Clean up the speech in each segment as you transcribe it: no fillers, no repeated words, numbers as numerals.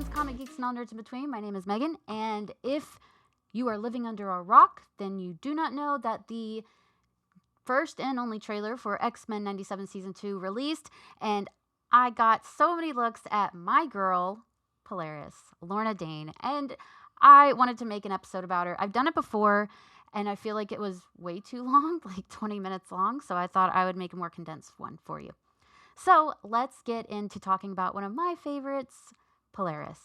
fans, comic geeks, and all nerds in between. My name is Megan, and if you are living under a rock, then you do not know that the first and only trailer for X-Men 97 Season 2 released, and I got so many looks at my girl, Polaris, Lorna Dane, and I wanted to make an episode about her. I've done it before, and I feel like it was way too long, like 20 minutes long, so I thought I would make a more condensed one for you. So let's get into talking about one of my favorites, Polaris.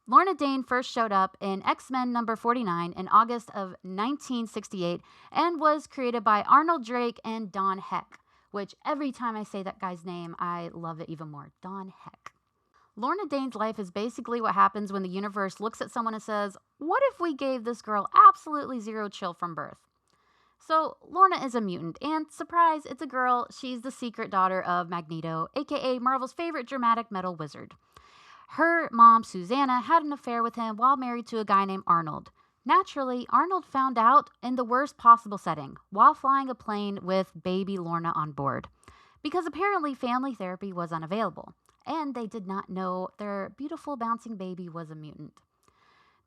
Lorna Dane first showed up in X-Men number 49 in August of 1968 and was created by Arnold Drake and Don Heck, which every time I say that guy's name, I love it even more. Don Heck. Lorna Dane's life is basically what happens when the universe looks at someone and says, what if we gave this girl absolutely zero chill from birth? So, Lorna is a mutant, and surprise, it's a girl. She's the secret daughter of Magneto, aka Marvel's favorite dramatic metal wizard. Her mom, Susanna, had an affair with him while married to a guy named Arnold. Naturally, Arnold found out in the worst possible setting, while flying a plane with baby Lorna on board. Because apparently family therapy was unavailable, and they did not know their beautiful bouncing baby was a mutant.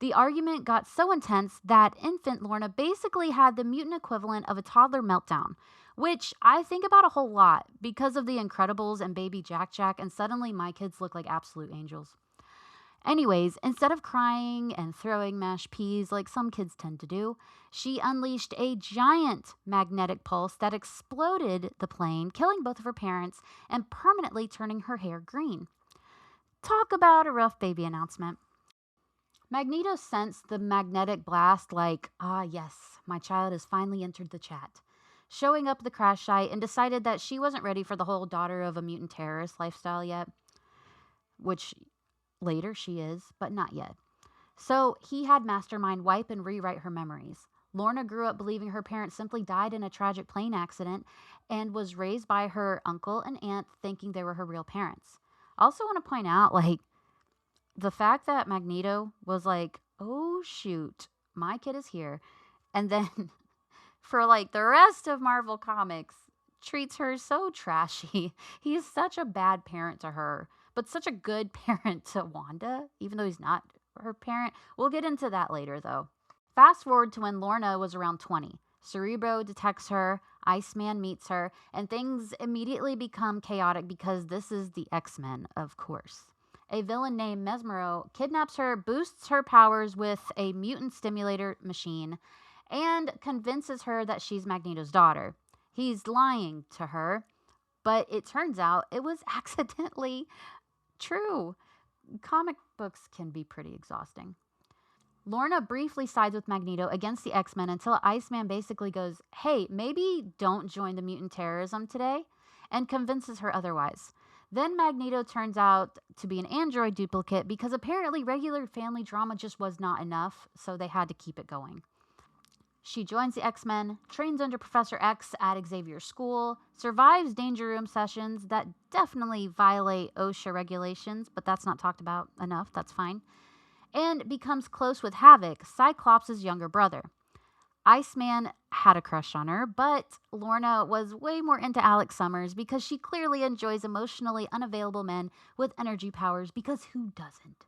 The argument got so intense that infant Lorna basically had the mutant equivalent of a toddler meltdown, which I think about a whole lot because of The Incredibles and Baby Jack Jack, and suddenly my kids look like absolute angels. Anyways, instead of crying and throwing mashed peas like some kids tend to do, she unleashed a giant magnetic pulse that exploded the plane, killing both of her parents and permanently turning her hair green. Talk about a rough baby announcement. Magneto sensed the magnetic blast like, yes, my child has finally entered the chat, showing up at the crash site, and decided that she wasn't ready for the whole daughter of a mutant terrorist lifestyle yet, which later she is, but not yet. So he had Mastermind wipe and rewrite her memories. Lorna grew up believing her parents simply died in a tragic plane accident and was raised by her uncle and aunt thinking they were her real parents. I also want to point out, the fact that Magneto was like, oh shoot, my kid is here. And then for the rest of Marvel Comics, treats her so trashy. He's such a bad parent to her, but such a good parent to Wanda, even though he's not her parent. We'll get into that later though. Fast forward to when Lorna was around 20. Cerebro detects her, Iceman meets her, and things immediately become chaotic because this is the X-Men, of course. A villain named Mesmero kidnaps her, boosts her powers with a mutant stimulator machine, and convinces her that she's Magneto's daughter. He's lying to her, but it turns out it was accidentally true. Comic books can be pretty exhausting. Lorna briefly sides with Magneto against the X-Men until Iceman basically goes, hey, maybe don't join the mutant terrorism today, and convinces her otherwise. Then Magneto turns out to be an android duplicate because apparently regular family drama just was not enough, so they had to keep it going. She joins the X-Men, trains under Professor X at Xavier's school, survives danger room sessions that definitely violate OSHA regulations, but that's not talked about enough, that's fine, and becomes close with Havoc, Cyclops' younger brother. Iceman had a crush on her, but Lorna was way more into Alex Summers because she clearly enjoys emotionally unavailable men with energy powers, because who doesn't?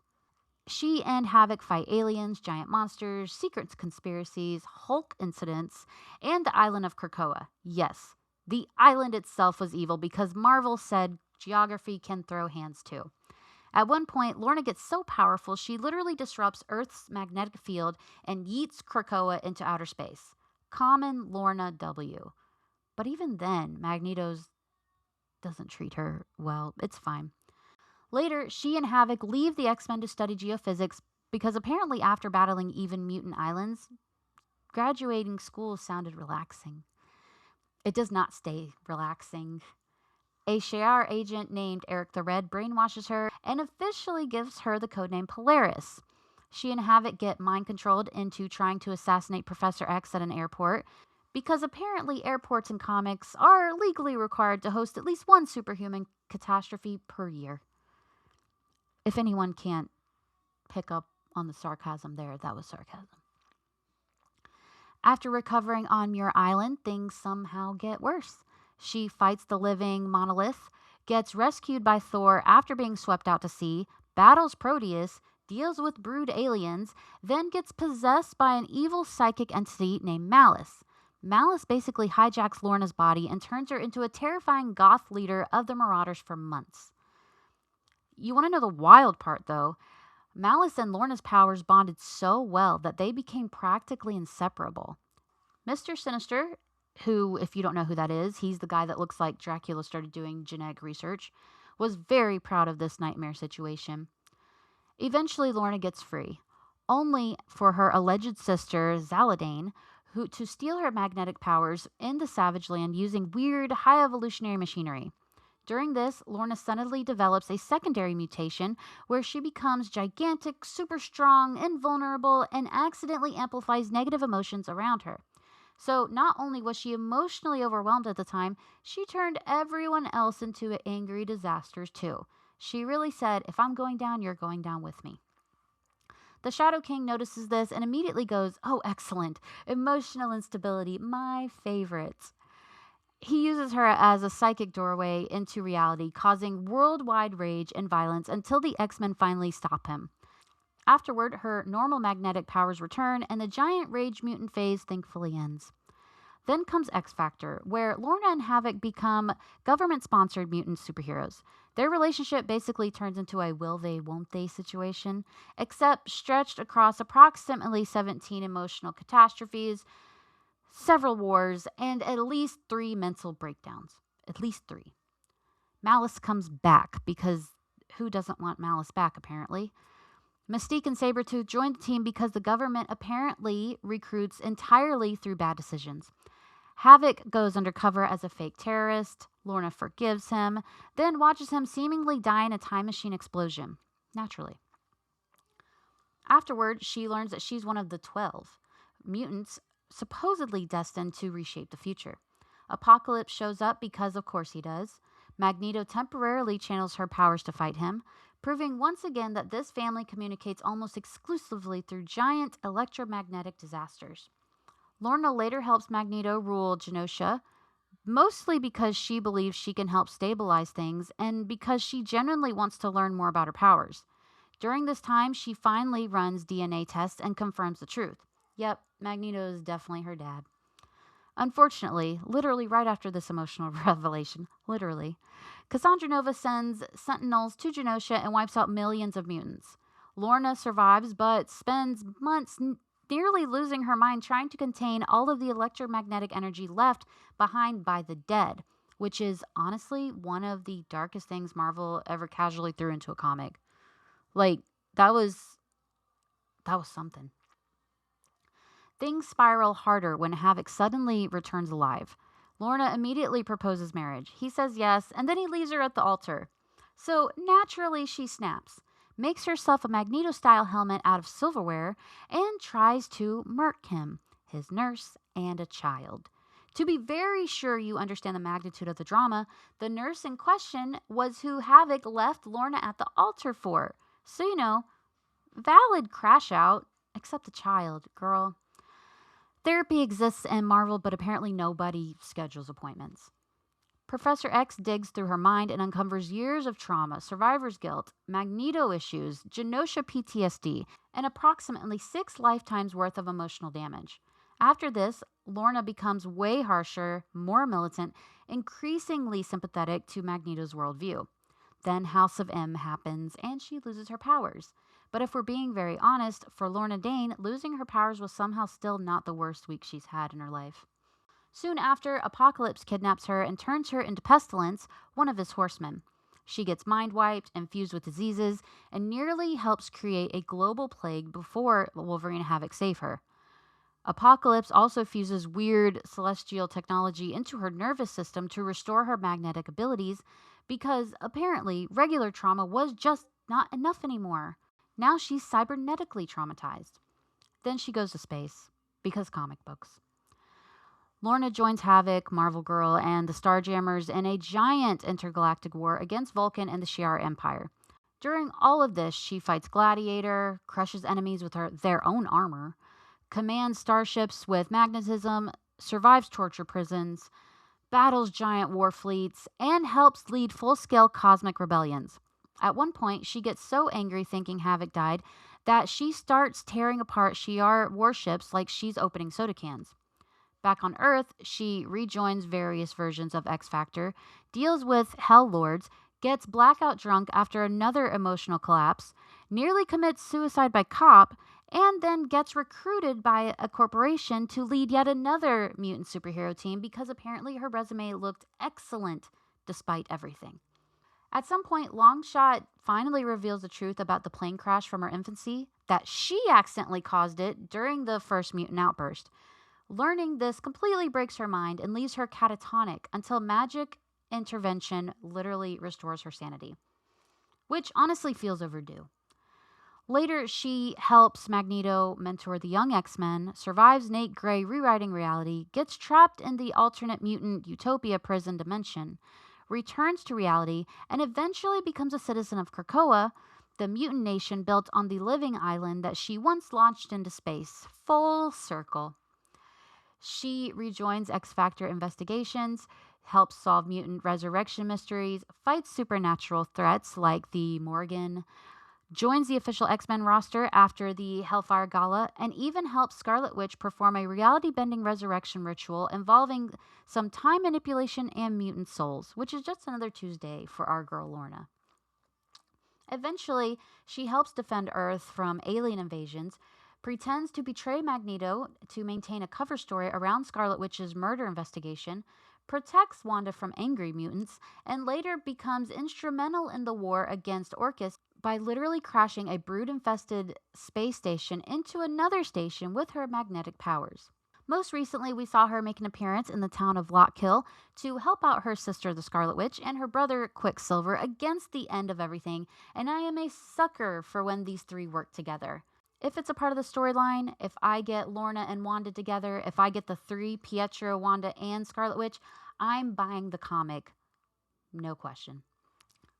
She and Havoc fight aliens, giant monsters, secret conspiracies, Hulk incidents, and the island of Krakoa. Yes, the island itself was evil because Marvel said geography can throw hands too. At one point, Lorna gets so powerful, she literally disrupts Earth's magnetic field and yeets Krakoa into outer space. Common Lorna W. But even then, Magneto's doesn't treat her well. It's fine. Later, she and Havoc leave the X-Men to study geophysics because apparently after battling even mutant islands, graduating school sounded relaxing. It does not stay relaxing. A Shi'ar agent named Eric the Red brainwashes her and officially gives her the codename Polaris. She and Havoc get mind-controlled into trying to assassinate Professor X at an airport, because apparently airports in comics are legally required to host at least one superhuman catastrophe per year. If anyone can't pick up on the sarcasm there, that was sarcasm. After recovering on Muir Island, things somehow get worse. She fights the living monolith, gets rescued by Thor after being swept out to sea, battles Proteus, deals with brood aliens, then gets possessed by an evil psychic entity named Malice. Malice basically hijacks Lorna's body and turns her into a terrifying goth leader of the Marauders for months. You want to know the wild part, though? Malice and Lorna's powers bonded so well that they became practically inseparable. Mr. Sinister, who, if you don't know who that is, he's the guy that looks like Dracula started doing genetic research, was very proud of this nightmare situation. Eventually, Lorna gets free, only for her alleged sister, Dane, to steal her magnetic powers in the Savage Land using weird, high evolutionary machinery. During this, Lorna suddenly develops a secondary mutation where she becomes gigantic, super strong, invulnerable, and accidentally amplifies negative emotions around her. So not only was she emotionally overwhelmed at the time, she turned everyone else into angry disasters too. She really said, if I'm going down, you're going down with me. The Shadow King notices this and immediately goes, oh, excellent. Emotional instability, my favorite. He uses her as a psychic doorway into reality, causing worldwide rage and violence until the X-Men finally stop him. Afterward, her normal magnetic powers return, and the giant rage mutant phase thankfully ends. Then comes X Factor, where Lorna and Havoc become government-sponsored mutant superheroes. Their relationship basically turns into a will they, won't they situation, except stretched across approximately 17 emotional catastrophes, several wars, and at least 3 mental breakdowns. At least 3. Malice comes back, because who doesn't want Malice back, apparently? Mystique and Sabretooth join the team because the government apparently recruits entirely through bad decisions. Havoc goes undercover as a fake terrorist. Lorna forgives him, then watches him seemingly die in a time machine explosion. Naturally. Afterward, she learns that she's one of the 12 mutants supposedly destined to reshape the future. Apocalypse shows up because of course he does. Magneto temporarily channels her powers to fight him, proving once again that this family communicates almost exclusively through giant electromagnetic disasters. Lorna later helps Magneto rule Genosha, mostly because she believes she can help stabilize things and because she genuinely wants to learn more about her powers. During this time, she finally runs DNA tests and confirms the truth. Yep, Magneto is definitely her dad. Unfortunately, literally right after this emotional revelation, Cassandra Nova sends Sentinels to Genosha and wipes out millions of mutants. Lorna survives, but spends months nearly losing her mind trying to contain all of the electromagnetic energy left behind by the dead, which is honestly one of the darkest things Marvel ever casually threw into a comic. Like, that was something. Things spiral harder when Havoc suddenly returns alive. Lorna immediately proposes marriage. He says yes, and then he leaves her at the altar. So naturally she snaps, makes herself a Magneto-style helmet out of silverware, and tries to murk him, his nurse, and a child. To be very sure you understand the magnitude of the drama, the nurse in question was who Havoc left Lorna at the altar for. So, valid crash out, except the child, girl. Therapy exists in Marvel, but apparently nobody schedules appointments. Professor X digs through her mind and uncovers years of trauma, survivor's guilt, Magneto issues, Genosha PTSD, and approximately 6 lifetimes worth of emotional damage. After this, Lorna becomes way harsher, more militant, increasingly sympathetic to Magneto's worldview. Then House of M happens, and she loses her powers. But if we're being very honest, for Lorna Dane, losing her powers was somehow still not the worst week she's had in her life. Soon after, Apocalypse kidnaps her and turns her into Pestilence, one of his horsemen. She gets mind-wiped, infused with diseases, and nearly helps create a global plague before Wolverine and Havoc save her. Apocalypse also fuses weird celestial technology into her nervous system to restore her magnetic abilities because apparently regular trauma was just not enough anymore. Now she's cybernetically traumatized. Then she goes to space, because comic books. Lorna joins Havoc, Marvel Girl, and the Starjammers in a giant intergalactic war against Vulcan and the Shi'ar Empire. During all of this, she fights Gladiator, crushes enemies with their own armor, commands starships with magnetism, survives torture prisons, battles giant war fleets, and helps lead full-scale cosmic rebellions. At one point, she gets so angry thinking Havoc died that she starts tearing apart Shi'ar warships like she's opening soda cans. Back on Earth, she rejoins various versions of X Factor, deals with Hell Lords, gets blackout drunk after another emotional collapse, nearly commits suicide by cop, and then gets recruited by a corporation to lead yet another mutant superhero team because apparently her resume looked excellent despite everything. At some point, Longshot finally reveals the truth about the plane crash from her infancy, that she accidentally caused it during the first mutant outburst. Learning this completely breaks her mind and leaves her catatonic until magic intervention literally restores her sanity, which honestly feels overdue. Later, she helps Magneto mentor the young X-Men, survives Nate Gray rewriting reality, gets trapped in the alternate mutant Utopia prison dimension, returns to reality, and eventually becomes a citizen of Krakoa, the mutant nation built on the living island that she once launched into space. Full circle. She rejoins X Factor investigations, helps solve mutant resurrection mysteries, fights supernatural threats like the Morgan, joins the official X-Men roster after the Hellfire Gala, and even helps Scarlet Witch perform a reality-bending resurrection ritual involving some time manipulation and mutant souls, which is just another Tuesday for our girl Lorna. Eventually, she helps defend Earth from alien invasions, pretends to betray Magneto to maintain a cover story around Scarlet Witch's murder investigation, protects Wanda from angry mutants, and later becomes instrumental in the war against Orchis by literally crashing a brood-infested space station into another station with her magnetic powers. Most recently, we saw her make an appearance in the town of Lockkill to help out her sister, the Scarlet Witch, and her brother, Quicksilver, against the end of everything, and I am a sucker for when these three work together. If it's a part of the storyline, if I get Lorna and Wanda together, if I get the three, Pietro, Wanda, and Scarlet Witch, I'm buying the comic. No question.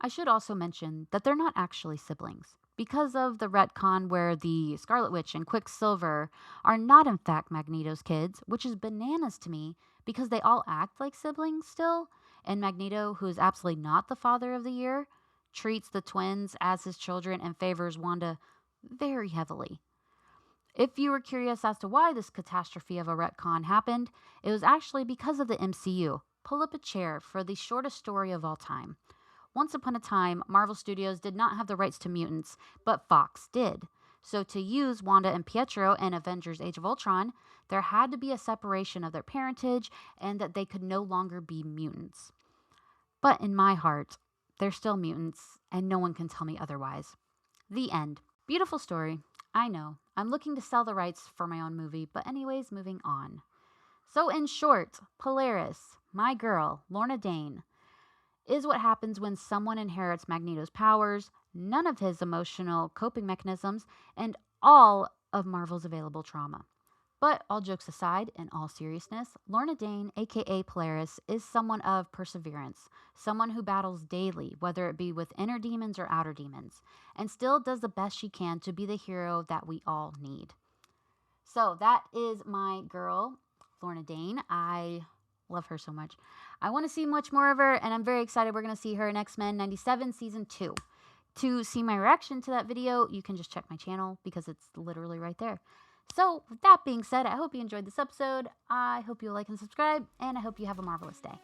I should also mention that they're not actually siblings. Because of the retcon where the Scarlet Witch and Quicksilver are not in fact Magneto's kids, which is bananas to me because they all act like siblings still, and Magneto, who is absolutely not the father of the year, treats the twins as his children and favors Wanda very heavily. If you were curious as to why this catastrophe of a retcon happened, it was actually because of the MCU. Pull up a chair for the shortest story of all time. Once upon a time, Marvel Studios did not have the rights to mutants, but Fox did. So to use Wanda and Pietro in Avengers Age of Ultron, there had to be a separation of their parentage and that they could no longer be mutants. But in my heart, they're still mutants, and no one can tell me otherwise. The end. Beautiful story. I know. I'm looking to sell the rights for my own movie, but anyways, moving on. So in short, Polaris, my girl, Lorna Dane, is what happens when someone inherits Magneto's powers, none of his emotional coping mechanisms, and all of Marvel's available trauma. But all jokes aside, in all seriousness, Lorna Dane, aka Polaris, is someone of perseverance, someone who battles daily, whether it be with inner demons or outer demons, and still does the best she can to be the hero that we all need. So that is my girl, Lorna Dane. I love her so much. I want to see much more of her, and I'm very excited we're going to see her in X-Men 97 Season 2. To see my reaction to that video, you can just check my channel because it's literally right there. So, with that being said, I hope you enjoyed this episode. I hope you'll like and subscribe, and I hope you have a marvelous day.